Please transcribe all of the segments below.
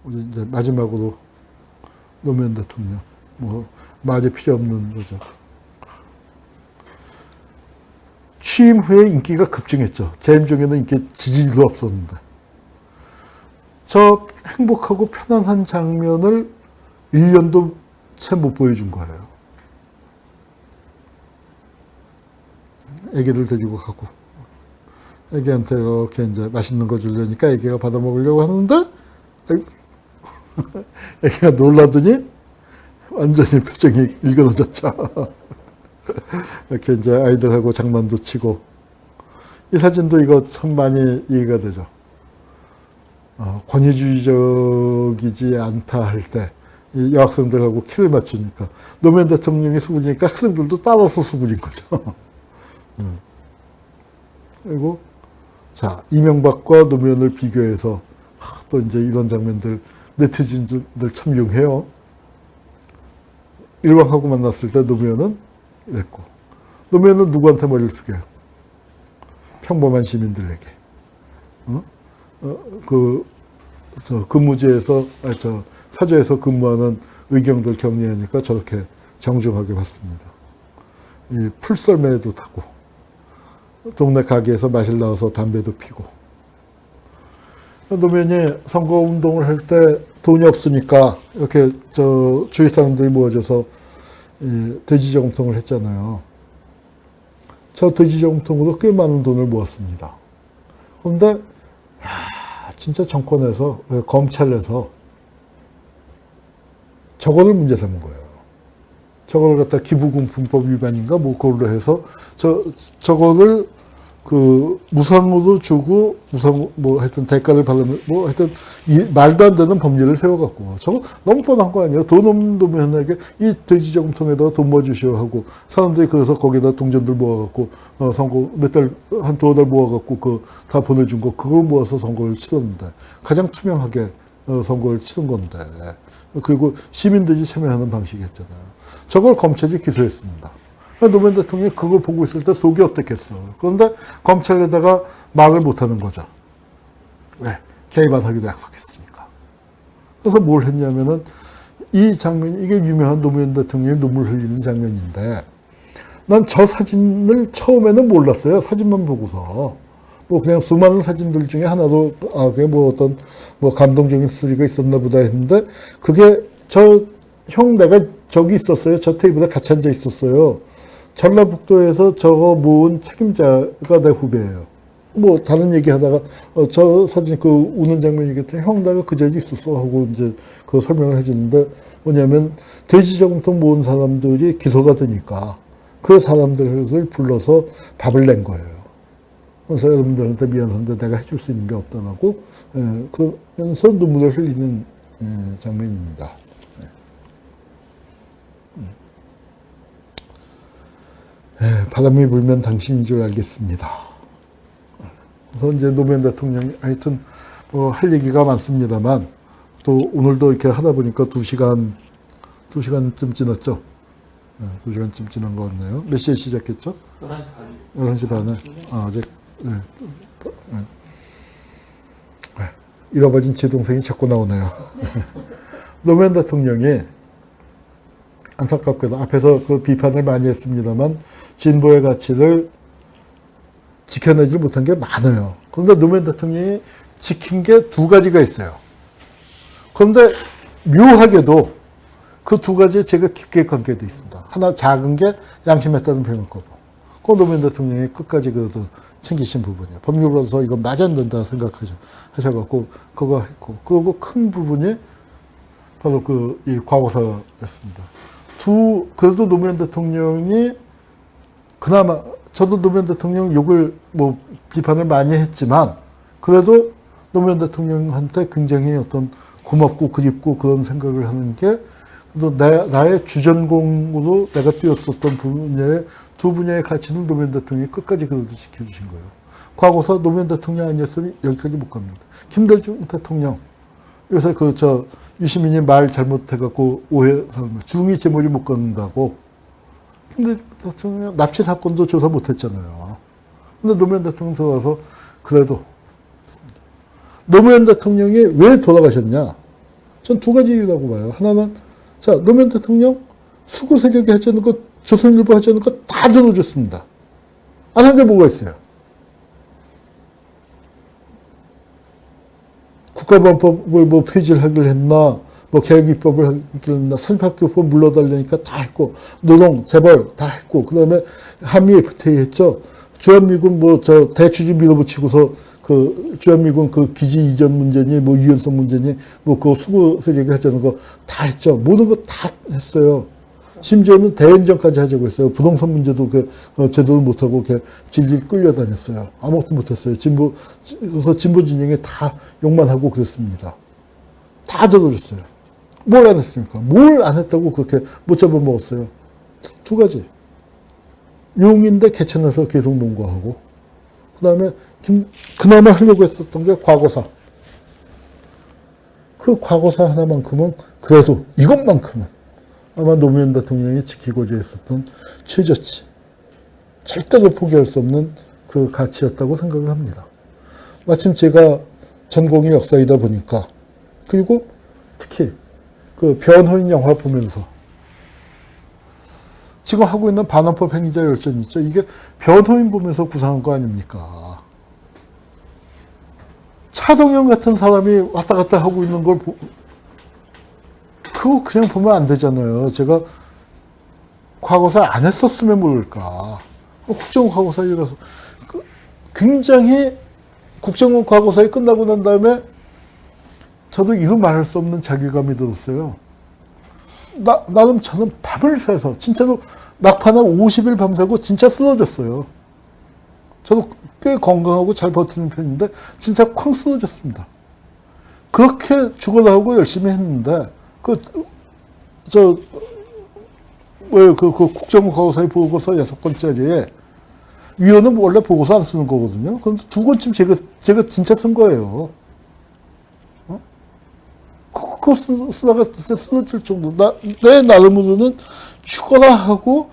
우리 이제 마지막으로 노무현 대통령, 뭐 말이 필요 없는 거죠. 취임 후에 인기가 급증했죠. 재임 중에는 인기 지지도 없었는데. 저 행복하고 편안한 장면을 1년도 채 못 보여준 거예요. 애기들 데리고 가고, 애기한테 이렇게 이제 맛있는 거 주려니까 애기가 받아 먹으려고 하는데, 애기가 놀라더니 완전히 표정이 일그러졌죠. 이렇게 이제 아이들하고 장난도 치고. 이 사진도 이거 참 많이 이해가 되죠. 권위주의적이지 않다 할 때, 이 여학생들하고 키를 맞추니까, 노무현 대통령이 수군이니까 학생들도 따라서 수군인 거죠. 그리고, 자, 이명박과 노무현을 비교해서, 또 이제 이런 장면들, 네티즌들 참 용해요. 일왕하고 만났을 때 노무현은 이랬고, 노무현은 누구한테 머리를 숙여요? 평범한 시민들에게. 근무지에서, 사저에서 근무하는 의경들 격리하니까 저렇게 정중하게 봤습니다. 이 풀썰매도 타고, 동네 가게에서 마실 나와서 담배도 피고. 노무현이 선거운동을 할 때 돈이 없으니까 이렇게 주위 사람들이 모여져서 돼지저금통을 했잖아요. 저 돼지저금통으로 꽤 많은 돈을 모았습니다. 그런데 진짜 정권에서, 검찰에서 저거를 문제 삼은 거예요. 저거를 갖다 기부금품법 위반인가 뭐 그걸로 해서 저거를 무상으로 주고 뭐 하여튼 대가를 받으면 뭐 하여튼 말도 안 되는 법률을 세워갖고 저거 너무 뻔한 거 아니에요? 돈 없는 노무현에게 이 돼지저금통에다가 돈 모아주시오 하고 사람들이 그래서 거기다 동전들 모아갖고 선거 한 두어 달 모아갖고 다 보내준 거 그걸 모아서 선거를 치렀는데 가장 투명하게 선거를 치른 건데 그리고 시민들이 참여하는 방식이었잖아요. 저걸 검찰이 기소했습니다. 노무현 대통령이 그걸 보고 있을 때 속이 어떻겠어. 그런데 검찰에다가 말을 못하는 거죠. 왜? 개입 안 하기로 약속했으니까. 그래서 뭘 했냐면은 이 장면, 이게 유명한 노무현 대통령이 눈물 흘리는 장면인데 난 저 사진을 처음에는 몰랐어요. 사진만 보고서. 뭐 그냥 수많은 사진들 중에 하나도 그게 뭐 어떤 뭐 감동적인 스토리가 있었나 보다 했는데 그게 내가 저기 있었어요. 저 테이블에 같이 앉아 있었어요. 전라북도에서 저거 모은 책임자가 내 후배예요. 뭐 다른 얘기 하다가 저 사진 우는 장면 얘기했더니 형 내가 그 자리에 있었어 하고 이제 그 설명을 해주는데 뭐냐면 돼지저금통 모은 사람들이 기소가 되니까 그 사람들을 불러서 밥을 낸 거예요. 그래서 여러분들한테 미안한데 내가 해줄 수 있는 게 없다고 그러면서 눈물을 흘리는 장면입니다. 바람이 불면 당신인 줄 알겠습니다. 그래서 이제 노무현 대통령이 하여튼 뭐 할 얘기가 많습니다만 또 오늘도 이렇게 하다 보니까 2시간쯤 지났죠. 2시간쯤 지난 것 같네요. 몇 시에 시작했죠? 11시 반이요. 11시 반에. 아직 잃어버린 제 동생이 자꾸 나오네요. 노무현 대통령이 안타깝게도 앞에서 그 비판을 많이 했습니다만 진보의 가치를 지켜내지 못한 게 많아요. 그런데 노무현 대통령이 지킨 게 두 가지가 있어요. 그런데 묘하게도 그 두 가지에 제가 깊게 관계되어 있습니다. 하나 작은 게 양심했다는 평가고 그 노무현 대통령이 끝까지 그래도 챙기신 부분이에요. 법률로서 이건 말이 안 된다 생각하셔갖고 그거 했고 그리고 큰 부분이 바로 이 과거사였습니다. 그래도 노무현 대통령이 그나마 저도 노무현 대통령 욕을 뭐 비판을 많이 했지만 그래도 노무현 대통령한테 굉장히 어떤 고맙고 그립고 그런 생각을 하는 게 나의 주전공으로 내가 뛰었었던 두 분야의 가치는 노무현 대통령이 끝까지 그래도 지켜주신 거예요. 과거사 노무현 대통령 아니었으면 여기까지 못 갑니다. 김대중 대통령 요새 유시민이 말 잘못해갖고 오해사는 중이 제목이 못 걷는다고 김대중 대통령 납치 사건도 조사 못했잖아요. 근데 노무현 대통령 들어가서 그래도 노무현 대통령이 왜 돌아가셨냐? 전 두 가지 이유라고 봐요. 하나는, 자, 노무현 대통령 수구 세력이 하지 않은 것, 조선일보 하지 않은 것 다 들어줬습니다. 안 한 게 뭐가 있어요? 국가보안법을 뭐 폐지를 하기로 했나, 뭐 개혁입법을 하기로 했나, 사립학교법 물러달라니까 다 했고, 노동, 재벌 다 했고, 그 다음에 한미 FTA 했죠. 주한미군 뭐 저 대추진 밀어붙이고서 그 주한미군 그 기지 이전 문제니 뭐 유연성 문제니 뭐 그 수구 세력이 하자는 거 다 했죠. 모든 거 다 했어요. 심지어는 대연정까지 하자고 했어요. 부동산 문제도 제대로 못하고 질질 끌려다녔어요. 아무것도 못했어요. 그래서 진보 진영에 다 욕만 하고 그랬습니다. 다 들어줬어요. 뭘 안 했습니까? 뭘 안 했다고 그렇게 못 잡아먹었어요. 두 가지. 용인데 개천에서 계속 농구하고, 그 다음에 그나마 하려고 했었던 게 과거사. 그 과거사 하나만큼은 그래도 이것만큼은 아마 노무현 대통령이 지키고자 했었던 최저치, 절대로 포기할 수 없는 그 가치였다고 생각을 합니다. 마침 제가 전공이 역사이다 보니까, 그리고 특히 그 변호인 영화 보면서 지금 하고 있는 반환법 행위자 열전 있죠. 이게 변호인 보면서 구상한 거 아닙니까? 차동현 같은 사람이 왔다 갔다 하고 있는 걸 그거 그냥 보면 안 되잖아요. 제가 과거사를 안 했었으면 모를까. 국정원 과거사에 가서 굉장히 국정원 과거사에 끝나고 난 다음에 저도 이루 말할 수 없는 자괴감이 들었어요. 나름 저는 밤을 새서 진짜로 막판에 50일 밤새고 진짜 쓰러졌어요. 저도 꽤 건강하고 잘 버티는 편인데 진짜 쾅 쓰러졌습니다. 그렇게 죽어나오고 열심히 했는데 그 국정원 과거사의 보고서 6권짜리에 위원은 원래 보고서 안 쓰는 거거든요. 그런데 2권쯤 제가 진짜 쓴 거예요. 그거 쓰다가 진짜 쓰러질 정도. 내 나름으로는 죽어라 하고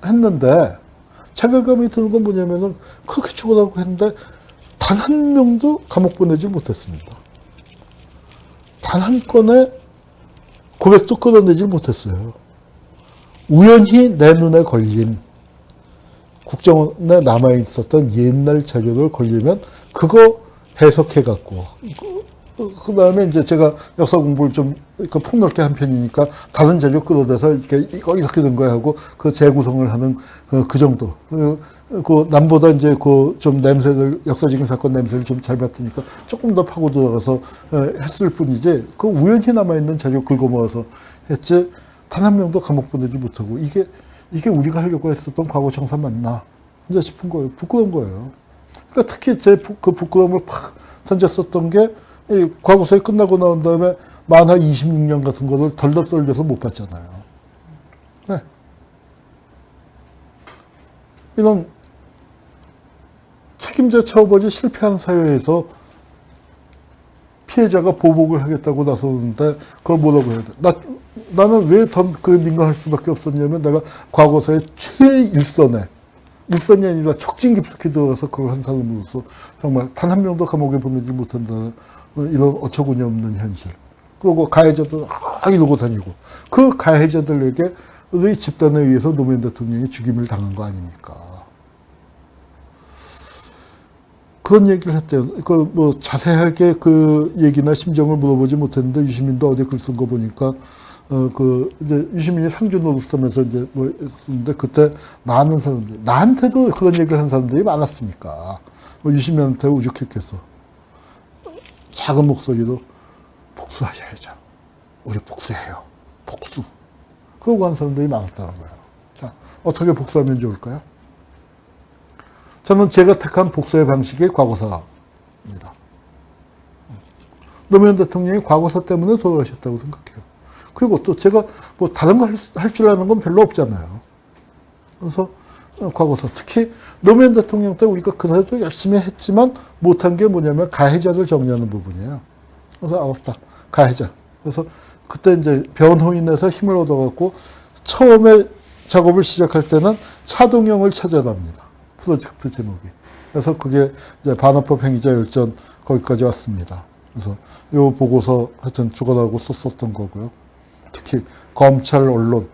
했는데, 자괴감이 드는 건 뭐냐면은, 그렇게 죽어라고 했는데, 단 한 명도 감옥 보내지 못했습니다. 단 한 건의 고백도 끌어내지 못했어요. 우연히 내 눈에 걸린 국정원에 남아있었던 옛날 자료를 걸리면, 그거 해석해갖고, 그 다음에 이제 제가 역사 공부를 좀 폭넓게 한 편이니까 다른 자료 끌어대서 이거 이렇게 된 거야 하고 그 재구성을 하는 그 정도. 그 남보다 이제 그 좀 냄새를, 역사적인 사건 냄새를 좀 잘 맡으니까 조금 더 파고 들어가서 했을 뿐이지, 그 우연히 남아있는 자료 긁어 모아서 했지, 단 한 명도 감옥 보내지 못하고, 이게 우리가 하려고 했었던 과거 청산 맞나? 이제 싶은 거예요. 부끄러운 거예요. 그러니까 특히 그 부끄러움을 팍 던졌었던 게, 과거사에 끝나고 나온 다음에 만화 26년 같은 거를 덜덜 떨려서 못 봤잖아요. 네. 이런 책임자 처벌이 실패한 사회에서 피해자가 보복을 하겠다고 나서는데 그걸 뭐라고 해야 돼? 나는 왜 더 그 민감할 수밖에 없었냐면, 내가 과거사의 일선이 아니라 척진 깊숙이 들어가서 그걸 한 사람으로서 정말 단 한 명도 감옥에 보내지 못한다. 이런 어처구니 없는 현실. 그리고 가해자들 이러고 다니고, 그 가해자들에게 집단에 의해서 노무현 대통령이 죽임을 당한 거 아닙니까? 그런 얘기를 했대요. 뭐 자세하게 그 얘기나 심정을 물어보지 못했는데, 유시민도 어디 글 쓴 거 보니까 이제 유시민이 상주 노릇하면서 이제 뭐 했는데, 그때 많은 사람들이, 나한테도 그런 얘기를 한 사람들이 많았으니까 뭐 유시민한테 오죽했겠어. 작은 목소리로 복수하셔야죠. 우리 복수해요. 복수. 그러고 한 사람들이 많았다는 거예요. 자, 어떻게 복수하면 좋을까요? 저는 제가 택한 복수의 방식이 과거사입니다. 노무현 대통령이 과거사 때문에 돌아가셨다고 생각해요. 그리고 또 제가 뭐 다른 거 할 줄 아는 건 별로 없잖아요. 그래서 과거사, 특히 노무현 대통령 때 우리가 그래도 열심히 했지만 못한 게 뭐냐면 가해자를 정리하는 부분이에요. 그래서 알았다, 가해자. 그래서 그때 이제 변호인에서 힘을 얻어갖고 처음에 작업을 시작할 때는 차동영을 찾아답니다. 프로젝트 제목이. 그래서 그게 이제 반환법 행위자 열전 거기까지 왔습니다. 그래서 요 보고서 하여튼 죽어라고 썼었던 거고요. 특히 검찰, 언론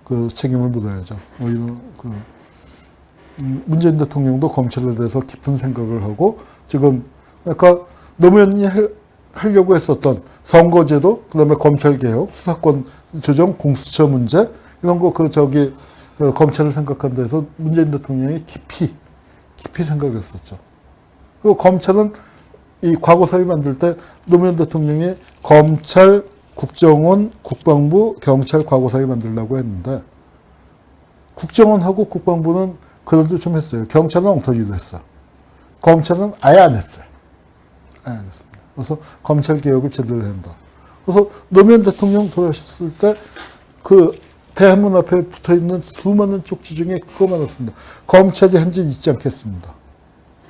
그 책임을 묻어야죠. 뭐 이런 문재인 대통령도 검찰에 대해서 깊은 생각을 하고 지금 그러니까 노무현이 하려고 했었던 선거제도, 그다음에 검찰개혁, 수사권 조정, 공수처 문제 이런 거 검찰을 생각한 데서 문재인 대통령이 깊이 생각했었죠. 그리고 검찰은 이 과거사위 만들 때 노무현 대통령이 검찰, 국정원, 국방부, 경찰 과거사위 만들려고 했는데 국정원하고 국방부는 그래도 좀 했어요. 경찰은 엉터리도 했어. 검찰은 아예 안 했어요. 아예 안 했습니다. 그래서 검찰 개혁을 제대로 한다. 그래서 노무현 대통령 돌아가셨을 때 그 대한문 앞에 붙어 있는 수많은 쪽지 중에 그거 많았습니다. 검찰이 한 짓 잊지 않겠습니다.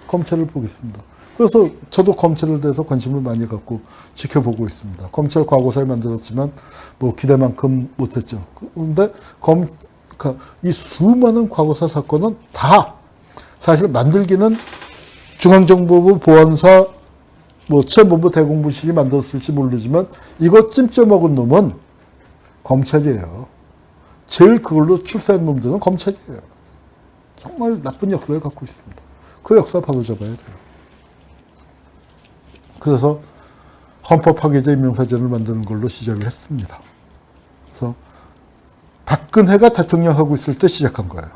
검찰을 보겠습니다. 그래서 저도 검찰에 대해서 관심을 많이 갖고 지켜보고 있습니다. 검찰 과거사에 만들었지만 뭐 기대만큼 못했죠. 그런데 이 수많은 과거사 사건은 다 사실 만들기는 중앙정보부 보안사 뭐 치안본부 대공부실이 만들었을지 모르지만 이거 찜쪄 먹은 놈은 검찰이에요. 제일 그걸로 출세한 놈들은 검찰이에요. 정말 나쁜 역사를 갖고 있습니다. 그 역사 바로 잡아야 돼요. 그래서 헌법 파괴자 임명사전을 만드는 걸로 시작을 했습니다. 그래서 박근혜가 대통령 하고 있을 때 시작한 거예요.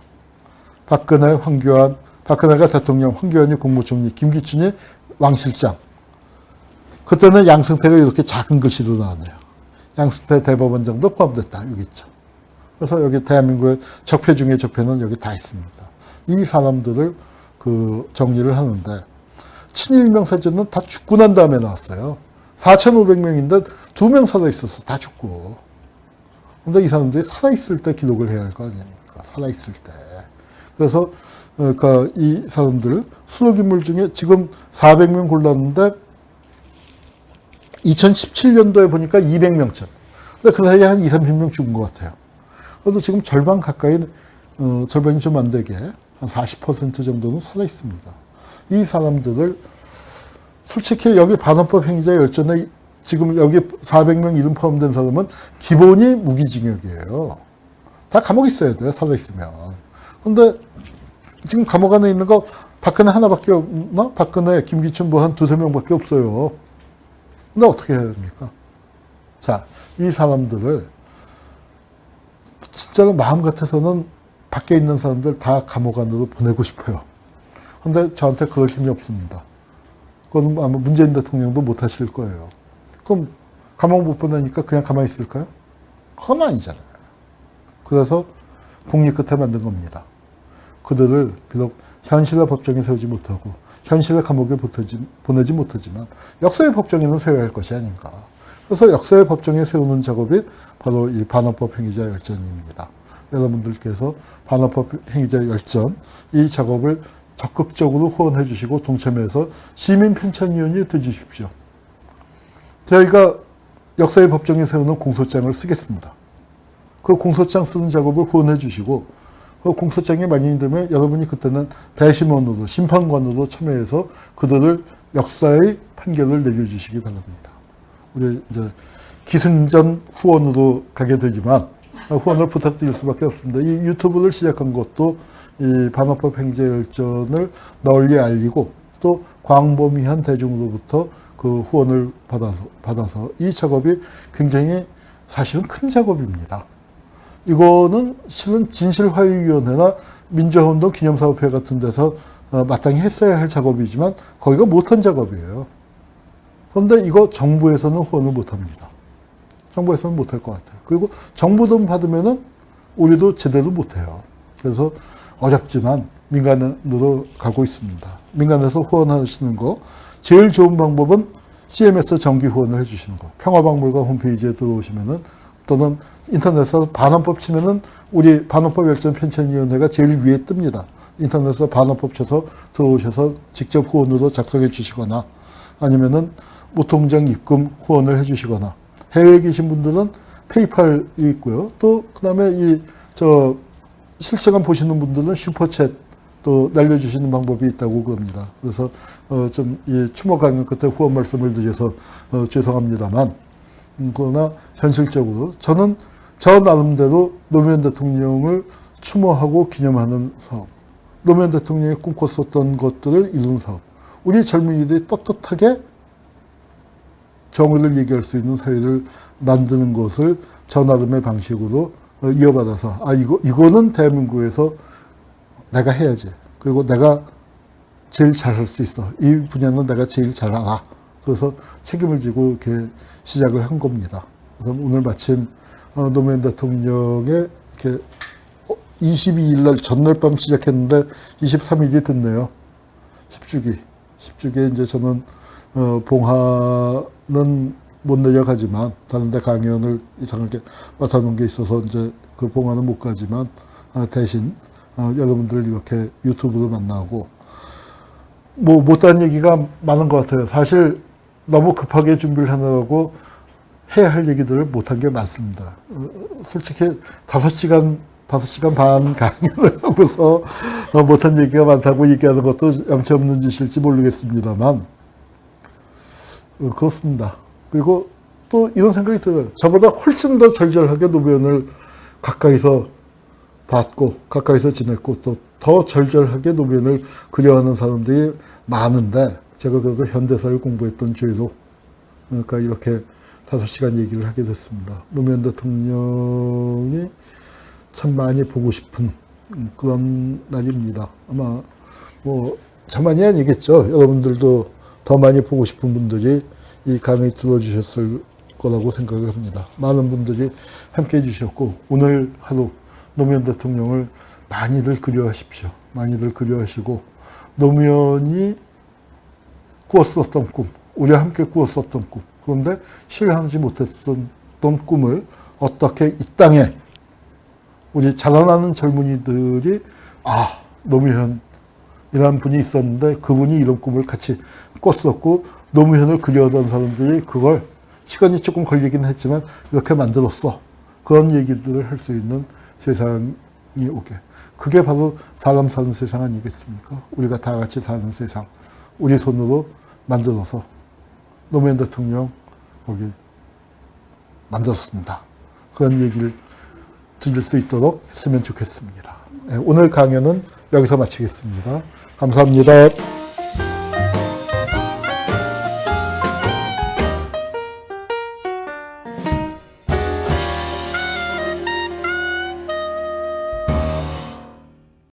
박근혜가 대통령, 황교안이 국무총리, 김기춘이 왕실장. 그때는 양승태가 이렇게 작은 글씨로 나왔네요. 양승태 대법원장도 포함됐다. 여기 있죠. 그래서 여기 대한민국의 적폐 중에 적폐는 여기 다 있습니다. 이 사람들을 정리를 하는데 친일명사전은 다 죽고 난 다음에 나왔어요. 4,500명인데 2명 살아있었어. 다 죽고. 근데 이 사람들이 살아있을 때 기록을 해야 할 거 아닙니까? 살아있을 때. 그래서 그러니까 이 사람들 수록인물 중에 지금 400명 골랐는데 2017년도에 보니까 200명쯤. 근데 그 사이에 한 30명 죽은 것 같아요. 그래도 지금 절반 가까이, 절반이 좀 안 되게 한 40% 정도는 살아있습니다. 이 사람들을 솔직히 여기 반헌법 행위자 열전에 지금 여기 400명 이름 포함된 사람은 기본이 무기징역이에요. 다 감옥에 있어야 돼요. 살아있으면. 근데 지금 감옥 안에 있는 거 박근혜 하나밖에 없나? 박근혜, 김기춘 뭐 한 2-3명밖에 없어요. 근데 어떻게 해야 됩니까? 자, 이 사람들을 진짜로 마음 같아서는 밖에 있는 사람들 다 감옥 안으로 보내고 싶어요. 근데 저한테 그럴 힘이 없습니다. 그건 아마 문재인 대통령도 못 하실 거예요. 그럼 감옥 못 보내니까 그냥 가만히 있을까요? 그건 아니잖아요. 그래서 국리 끝에 만든 겁니다. 그들을 비록 현실의 법정에 세우지 못하고 현실의 감옥에 보내지 못하지만 역사의 법정에는 세워야 할 것이 아닌가. 그래서 역사의 법정에 세우는 작업이 바로 이 반헌법 행위자 열전입니다. 여러분들께서 반헌법 행위자 열전 이 작업을 적극적으로 후원해 주시고 동참해서 시민편찬위원이 되주십시오. 저희가 역사의 법정에 세우는 공소장을 쓰겠습니다. 그 공소장 쓰는 작업을 후원해 주시고 그 공소장이 많이 되면 여러분이 그때는 배심원으로 심판관으로 참여해서 그들을 역사의 판결을 내려주시기 바랍니다. 우리 이제 기승전 후원으로 가게 되지만 후원을 부탁드릴 수밖에 없습니다. 이 유튜브를 시작한 것도 이 반헌법 행위자 열전을 널리 알리고 또 광범위한 대중으로부터 그 후원을 받아서 이 작업이 굉장히 사실은 큰 작업입니다. 이거는 실은 진실화해위원회나 민주화운동 기념사업회 같은 데서 마땅히 했어야 할 작업이지만 거기가 못한 작업이에요. 그런데 이거 정부에서는 후원을 못합니다. 정부에서는 못할 것 같아요. 그리고 정부 돈 받으면은 우리도 제대로 못해요. 그래서 어렵지만 민간으로 가고 있습니다. 민간에서 후원하시는 거 제일 좋은 방법은 CMS 정기 후원을 해주시는 거. 평화박물관 홈페이지에 들어오시면은 또는 인터넷에서 반헌법 치면은 우리 반헌법 열전 편찬위원회가 제일 위에 뜹니다. 인터넷에서 반헌법 쳐서 들어오셔서 직접 후원으로 작성해 주시거나 아니면은 무통장 입금 후원을 해 주시거나 해외에 계신 분들은 페이팔이 있고요. 또 그다음에 실시간 보시는 분들은 슈퍼챗 또 날려주시는 방법이 있다고 그럽니다. 그래서 좀 이 추모 강연 끝에 후원 말씀을 드려서 죄송합니다만, 그러나 현실적으로 저는 저 나름대로 노무현 대통령을 추모하고 기념하는 사업, 노무현 대통령이 꿈꿨었던 것들을 이룬 사업, 우리 젊은이들이 떳떳하게 정의를 얘기할 수 있는 사회를 만드는 것을 저 나름의 방식으로 이어받아서, 이거는 대한민국에서 내가 해야지. 그리고 내가 제일 잘할 수 있어. 이 분야는 내가 제일 잘 알아. 그래서 책임을 지고 이렇게 시작을 한 겁니다. 그래서 오늘 마침 노무현 대통령의 이렇게 22일 날 전날 밤 시작했는데 23일이 됐네요. 10주기에 이제 저는 봉화는 못 내려가지만 다른 데 강연을 이상하게 맡아놓은 게 있어서 이제 그 봉화는 못 가지만 대신 여러분들 이렇게 유튜브로 만나고 뭐 못한 얘기가 많은 것 같아요. 사실 너무 급하게 준비를 하느라고 해야 할 얘기들을 못한 게 많습니다. 솔직히 5시간 반 강연을 하고서 못한 얘기가 많다고 얘기하는 것도 양치 없는 짓일지 모르겠습니다만 그렇습니다. 그리고 또 이런 생각이 들어요. 저보다 훨씬 더 절절하게 노무현을 가까이서 봤고 가까이서 지냈고 또 더 절절하게 노무현을 그려하는 사람들이 많은데 제가 그래도 현대사를 공부했던 죄로 그러니까 이렇게 5시간 얘기를 하게 됐습니다. 노무현 대통령이 참 많이 보고 싶은 그런 날입니다. 아마 뭐 저만이 아니겠죠. 여러분들도 더 많이 보고 싶은 분들이 이 강의 들어주셨을 거라고 생각을 합니다. 많은 분들이 함께 해주셨고 오늘 하루 노무현 대통령을 많이들 그리워하십시오. 많이들 그리워하시고 노무현이 꾸었었던 꿈, 우리와 함께 꾸었었던 꿈, 그런데 실현하지 못했던 꿈을 어떻게 이 땅에 우리 자라나는 젊은이들이 노무현이라는 분이 있었는데 그분이 이런 꿈을 같이 꿨었고 노무현을 그려던 사람들이 그걸 시간이 조금 걸리긴 했지만 이렇게 만들었어. 그런 얘기들을 할 수 있는 세상이 오게. 그게 바로 사람 사는 세상 아니겠습니까? 우리가 다 같이 사는 세상. 우리 손으로 만들어서 노무현 대통령 거기 만들었습니다. 그런 얘기를 들을 수 있도록 했으면 좋겠습니다. 오늘 강연은 여기서 마치겠습니다. 감사합니다.